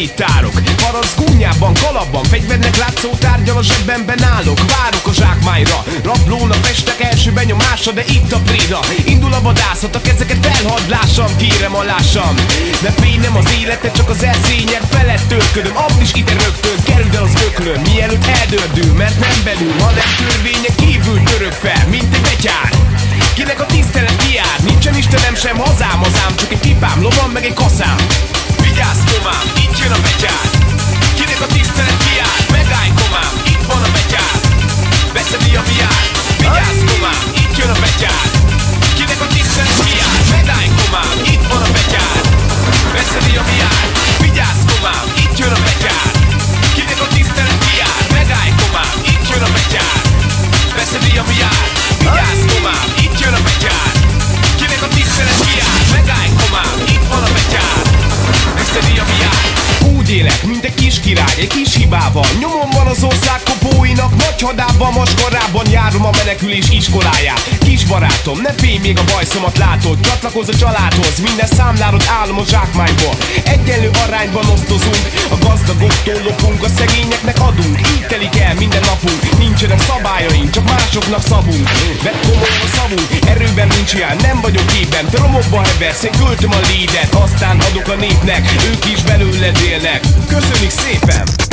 itt tárok. Parasz gúnyában, kalapban, fegyvernek látszó tárgyal a zsebemben állok. Várok a zsákmányra, rablónak festek első benyomása, de itt a préda. Indul a vadászat, a kezeket felhadd lássam, kérem alássam. De fény nem az élete, csak az eszények felett törködöm. Abd is ide rögtön, kerüld el az öklön, mielőtt eldördül, mert nem belül, hanem törvényen kívül török fel, mint egy betyár. Kinek a tisztelet kiár, nincsen Istenem sem hazám, csak egy pipám, lovam meg egy kaszám. Vigyázz komám, itt jön a betyár. Kinek a tisztelet kiár, megállj komám, itt van a betyár. Beszedi a viár, vigyázz komám, itt jön a betyár. Kinek a tisztelet kiár, megállj komám, itt van a betyár. Beszedi a viár, vigyázz komám, itt jön a betyár. Kinek a tisztelet kiár, megállj komám, itt jön a betyár. Beszedi a viár, vigyázz komám, itt jön a betyár. Kinek a tisztelet kiár, megállj komám, itt van a betyár. Beszedi a viár. Úgy élek, mint egy kis király, egy kis hibával. Nyomon van az ország kopóinak, nagy hadában, maskarában járom a menekülés iskoláját. Kis barátom, ne félj, még a bajszomat látod. Csatlakozz a családhoz, minden számlárod állom a zsákmányból. Egyenlő arányban osztozunk, a gazdagoktól lopunk, a szegényeknek adunk. Így telik el minden napunk, nincsenek szabályaink, csak másoknak szabunk. Vedd komoly a szavunk, erőben nincs ilyen, nem vagyok képben. Te romokba heversz, én költöm a lédet, aztán adok a népnek, ők is belőled élnek. Köszönjük szépen!